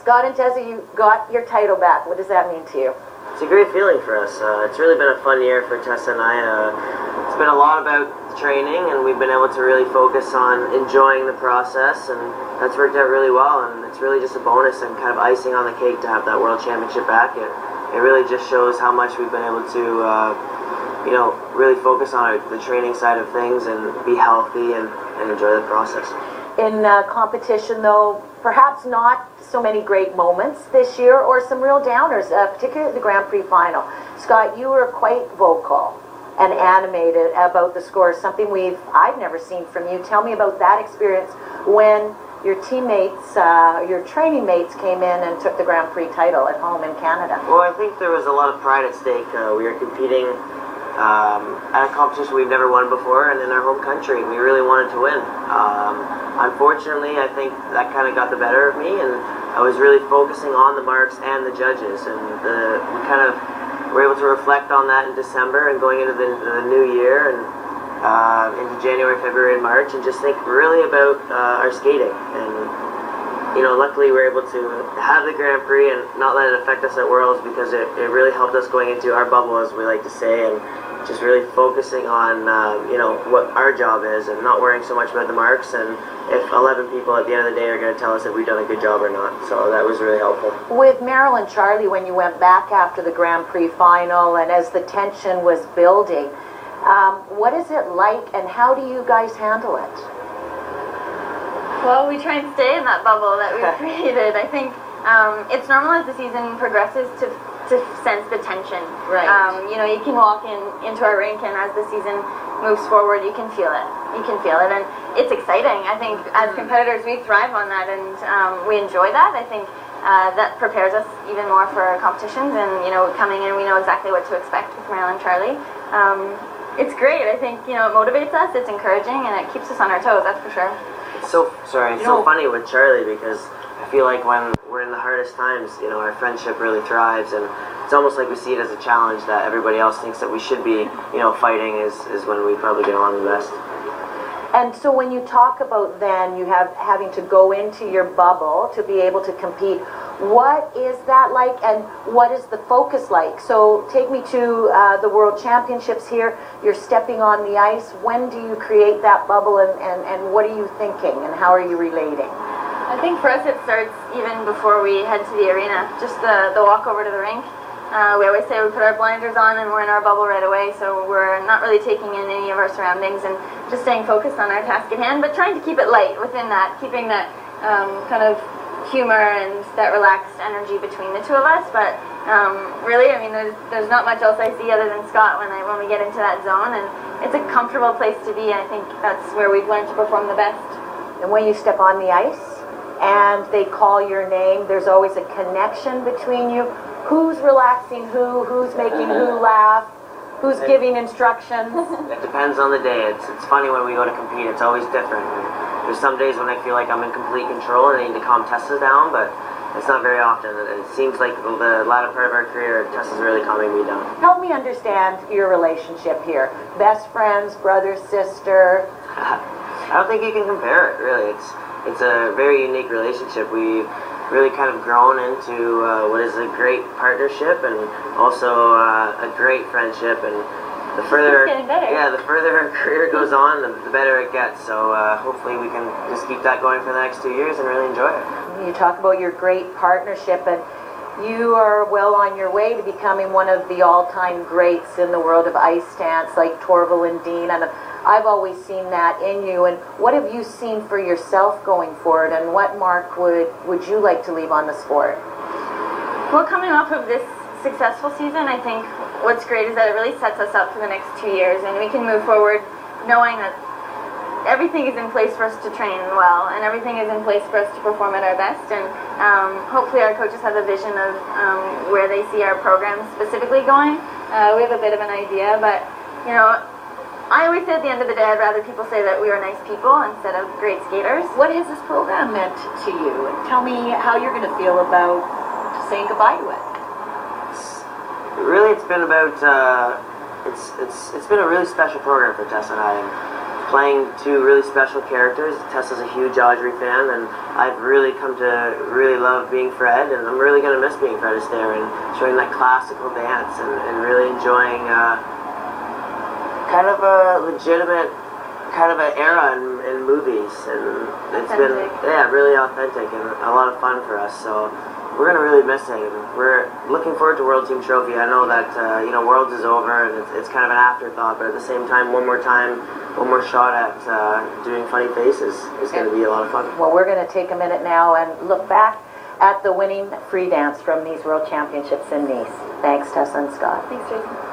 Scott and Tessa, you got your title back. What does that mean to you? It's a great feeling for us. It's really been a fun year for Tessa and I. It's been a lot about training, and we've been able to really focus on enjoying the process, and that's worked out really well, and it's really just a bonus and kind of icing on the cake to have that World Championship back. It really just shows how much we've been able to really focus on the training side of things and be healthy and enjoy the process. In competition, though, perhaps not so many great moments this year, or some real downers, particularly at the Grand Prix final. Scott, you were quite vocal and animated about the score, something I've never seen from you. Tell me about that experience when your teammates, your training mates came in and took the Grand Prix title at home in Canada. Well, I think there was a lot of pride at stake. We were competing at a competition we've never won before, and in our home country. We really wanted to win. Unfortunately, I think that kind of got the better of me, and I was really focusing on the marks and the judges, and we kind of were able to reflect on that in December and going into the new year and into January, February, and March, and just think really about our skating. And luckily we were able to have the Grand Prix and not let it affect us at Worlds, because it really helped us going into our bubble, as we like to say, and just really focusing on what our job is and not worrying so much about the marks, and if 11 people at the end of the day are going to tell us if we've done a good job or not. So that was really helpful. With Meryl and Charlie, when you went back after the Grand Prix final and as the tension was building, what is it like, and how do you guys handle it? Well, we try and stay in that bubble that we've created. I think it's normal as the season progresses to sense the tension. Right. You can walk into our rink, and as the season moves forward, you can feel it. You can feel it, and it's exciting. I think as competitors, we thrive on that, and we enjoy that. I think that prepares us even more for our competitions, and coming in, we know exactly what to expect with Meryl and Charlie. It's great. I think it motivates us. It's encouraging, and it keeps us on our toes. That's for sure. It's so funny with Charlie, because I feel like when we're in the hardest times, our friendship really thrives, and it's almost like we see it as a challenge that everybody else thinks that we should be, fighting is when we probably get along the best. And so when you talk about then you having to go into your bubble to be able to compete, what is that like, and what is the focus like? So take me to the World Championships here. You're stepping on the ice. When do you create that bubble, and what are you thinking, and how are you relating? I think for us it starts even before we head to the arena, just the walk over to the rink. We always say we put our blinders on and we're in our bubble right away, so we're not really taking in any of our surroundings and just staying focused on our task at hand, but trying to keep it light within that, keeping that kind of humor and that relaxed energy between the two of us. But really, I mean, there's not much else I see other than Scott when we get into that zone, and it's a comfortable place to be. I think that's where we've learned to perform the best. And when you step on the ice and they call your name, there's always a connection between you. Who's relaxing who's making who laugh, who's giving instructions? It depends on the day. It's funny when we go to compete, it's always different. There's some days when I feel like I'm in complete control and I need to calm Tessa down, but it's not very often. It seems like the latter part of our career, Tessa's really calming me down. Help me understand your relationship here. Best friends, brother, sister? I don't think you can compare it, really. It's a very unique relationship. We've really kind of grown into what is a great partnership, and also a great friendship. And the further, the further our career goes on, the better it gets. So hopefully we can just keep that going for the next 2 years and really enjoy it. You talk about your great partnership, and you are well on your way to becoming one of the all-time greats in the world of ice dance, like Torvill and Dean. And I've always seen that in you. And what have you seen for yourself going forward, and what mark would you like to leave on the sport? Well, coming off of this successful season, I think what's great is that it really sets us up for the next 2 years, and we can move forward knowing that everything is in place for us to train well, and everything is in place for us to perform at our best. And hopefully our coaches have a vision of where they see our program specifically going. We have a bit of an idea, but I always say at the end of the day, I'd rather people say that we are nice people instead of great skaters. What has this program meant to you? And tell me how you're going to feel about saying goodbye to it. Really, it's been about it's been a really special program for Tessa and I. And playing two really special characters. Tessa's a huge Audrey fan, and I've really come to really love being Fred, and I'm really going to miss being Fred Astaire and showing that classical dance and really enjoying kind of a legitimate kind of an era in movies, and it's Authentic. been really authentic and a lot of fun for us. So we're gonna really miss it. We're looking forward to World Team Trophy. I know that Worlds is over and it's kind of an afterthought, but at the same time, one more shot at doing funny faces is going to be a lot of fun. Well, we're going to take a minute now and look back at the winning free dance from these World Championships in Nice. Thanks, Tessa and Scott. Thanks, Tracy.